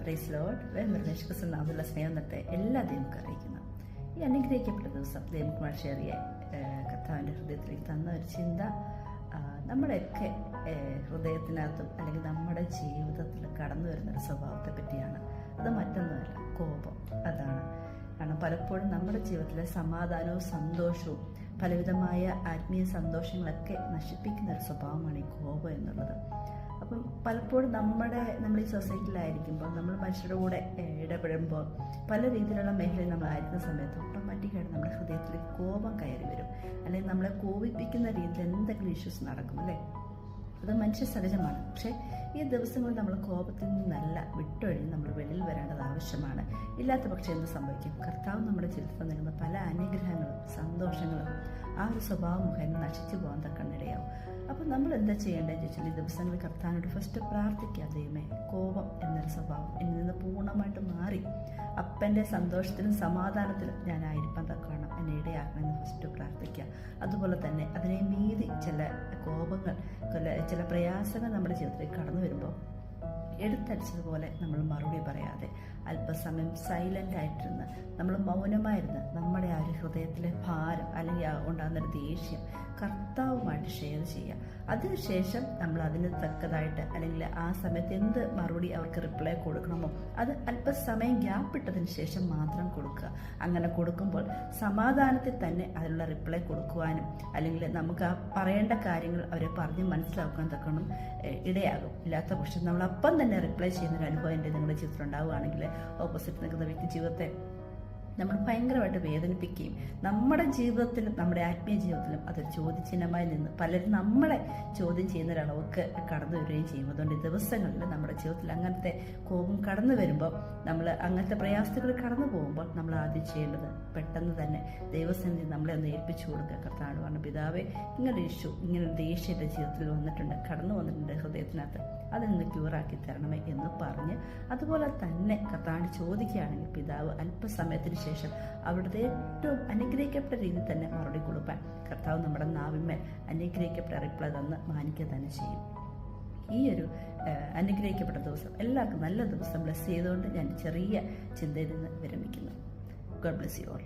Praise Lord. നിർദ്ദേശ നാമത്തിലുള്ള സ്നേഹം നിർത്തെ എല്ലാ ദൈവക്കും അറിയിക്കുന്നു. ഈ അനുഗ്രഹിക്കപ്പെട്ട ദിവസം ദൈവകുമാർ ഷെയറിയ കർത്താവിൻ്റെ ഹൃദയത്തിലേക്ക് തന്ന ഒരു ചിന്ത നമ്മുടെയൊക്കെ ഹൃദയത്തിനകത്തും അല്ലെങ്കിൽ നമ്മുടെ ജീവിതത്തിൽ കടന്നു വരുന്നൊരു സ്വഭാവത്തെ പറ്റിയാണ്. അത് മറ്റൊന്നുമല്ല, കോപം. അതാണ്. കാരണം പലപ്പോഴും നമ്മുടെ ജീവിതത്തിലെ സമാധാനവും സന്തോഷവും പലവിധമായ ആത്മീയ സന്തോഷങ്ങളൊക്കെ നശിപ്പിക്കുന്ന ഒരു സ്വഭാവമാണ് ഈ കോപം എന്നുള്ളത്. അപ്പം പലപ്പോഴും നമ്മൾ ഈ സൊസൈറ്റിയിലായിരിക്കുമ്പോൾ, നമ്മൾ മനുഷ്യരുടെ കൂടെ ഇടപെടുമ്പോൾ, പല രീതിയിലുള്ള മേഖലയിൽ നമ്മളായിരിക്കുന്ന സമയത്ത് ഓട്ടോമാറ്റിക്കായിട്ട് നമ്മുടെ ഹൃദയത്തിൽ കോപം കയറി വരും. അല്ലെങ്കിൽ നമ്മളെ കോപിപ്പിക്കുന്ന രീതിയിൽ എന്തെങ്കിലും ഇഷ്യൂസ് നടക്കും, അല്ലേ? അത് മനുഷ്യ സഹജമാണ്. പക്ഷേ ഈ ദിവസങ്ങളിൽ നമ്മൾ കോപത്തിൽ നിന്നല്ല വിട്ടൊഴിഞ്ഞ് നമ്മൾ വെളിയിൽ വരേണ്ടത് ആവശ്യമാണ്. ഇല്ലാത്ത പക്ഷേ എന്ത് സംഭവിക്കും? കർത്താവ് നമ്മുടെ ജീവിതത്തിൽ നൽകുന്ന പല അനുഗ്രഹങ്ങളും സന്തോഷങ്ങളും ആ ഒരു സ്വഭാവം മുഖേന നശിച്ചു പോകാൻ തക്കണിടയാവും. അപ്പം നമ്മൾ എന്താ ചെയ്യേണ്ടതെന്ന് ചോദിച്ചാൽ, ഈ ദിവസങ്ങളിൽ കർത്താവിനോട് ഫസ്റ്റ് പ്രാർത്ഥിക്കുക. ദൈവമേ, കോപം എന്നൊരു സ്വഭാവം എന്നിൽ നിന്ന് പൂർണ്ണമായിട്ട് മാറി അപ്പൻ്റെ സന്തോഷത്തിലും സമാധാനത്തിലും ഞാനായിരിക്കാൻ തക്കണം എന്നെ ഇടയാക്കണമെന്ന് ഫസ്റ്റ് പ്രാർത്ഥിക്കുക. അതുപോലെ തന്നെ അതിനെ മീതി ചില കോപങ്ങൾ, ചില പ്രയാസങ്ങൾ നമ്മുടെ ജീവിതത്തിലേക്ക് കടന്നു വരുമ്പോൾ എടുത്തടിച്ചതുപോലെ നമ്മൾ മറുപടി പറയാതെ അല്പസമയം സൈലൻ്റ് ആയിട്ടിരുന്ന്, നമ്മൾ മൗനമായിരുന്ന് നമ്മുടെ ആ ഒരു ഹൃദയത്തിലെ ഭാരം അല്ലെങ്കിൽ ഉണ്ടാകുന്നൊരു ദേഷ്യം കർത്താവുമായിട്ട് ഷെയർ ചെയ്യുക. അതിനുശേഷം നമ്മൾ അതിന് തക്കതായിട്ട് അല്ലെങ്കിൽ ആ സമയത്ത് എന്ത് മറുപടി അവർക്ക് റിപ്ലൈ കൊടുക്കണമോ അത് അല്പസമയം ഗ്യാപ്പ് ഇട്ടതിന് ശേഷം മാത്രം കൊടുക്കുക. അങ്ങനെ കൊടുക്കുമ്പോൾ സമാധാനത്തിൽ തന്നെ അതിനുള്ള റിപ്ലൈ കൊടുക്കുവാനും അല്ലെങ്കിൽ നമുക്ക് ആ പറയേണ്ട കാര്യങ്ങൾ അവരെ പറഞ്ഞ് മനസ്സിലാക്കാൻ തക്കണം ഇടയാകും. ഇല്ലാത്ത പക്ഷം നമ്മൾ അപ്പം തന്നെ റിപ്ലൈ ചെയ്യുന്നൊരു അനുഭവം എൻ്റെ നിങ്ങളുടെ ജീവിതത്തിൽ ഉണ്ടാവുകയാണെങ്കിൽ ഓപ്പോസിറ്റ് നിൽക്കുന്ന വ്യക്തി ജീവിതത്തെ നമ്മൾ ഭയങ്കരമായിട്ട് വേദനിപ്പിക്കുകയും നമ്മുടെ ജീവിതത്തിലും നമ്മുടെ ആത്മീയ ജീവിതത്തിലും അതൊരു ചോദ്യചിഹ്നമായി നിന്ന് പലരും നമ്മളെ ചോദ്യം ചെയ്യുന്ന ഒരളവൊക്കെ കടന്നു വരികയും ചെയ്യും. അതുകൊണ്ട് ഈ ദിവസങ്ങളിൽ നമ്മുടെ ജീവിതത്തിൽ അങ്ങനത്തെ കോപം കടന്നു വരുമ്പോൾ, നമ്മൾ അങ്ങനത്തെ പ്രയാസങ്ങൾ കടന്നു പോകുമ്പോൾ നമ്മൾ ആദ്യം ചെയ്യേണ്ടത് പെട്ടെന്ന് തന്നെ ദൈവസന്നിധി നമ്മളെ ഒന്ന് ഏൽപ്പിച്ചു കൊടുക്കുക. കർത്താവ് പറഞ്ഞു, പിതാവേ, ഇങ്ങനെ ഇഷ്യൂ, ഇങ്ങനെ ദേഷ്യം എൻ്റെ ജീവിതത്തിൽ വന്നിട്ടുണ്ട്, കടന്നു വന്നിട്ടുണ്ട് ഹൃദയത്തിനകത്ത്, അതിൽ നിന്ന് ക്യൂറാക്കി തരണമേ എന്ന് പറഞ്ഞ് അതുപോലെ തന്നെ കർത്താവിന് ചോദിക്കുകയാണെങ്കിൽ പിതാവ് അല്പസമയത്തിന് ശേഷം അവിടുത്തെ ഏറ്റവും അനുഗ്രഹിക്കപ്പെട്ട രീതിയിൽ തന്നെ മറുപടി കൊടുക്കാൻ കർത്താവ് നമ്മുടെ നാവിന്മേൽ അനുഗ്രഹിക്കപ്പെട്ട റിപ്ലൈ തന്ന് മാനിക്കുക തന്നെ ചെയ്യും. ഈ ഒരു അനുഗ്രഹിക്കപ്പെട്ട ദിവസം എല്ലാവർക്കും നല്ല ദിവസം ബ്ലെസ് ചെയ്തുകൊണ്ട് ഞാൻ ചെറിയ ചിന്തയിൽ നിന്ന് വിരമിക്കുന്നു. God bless you all.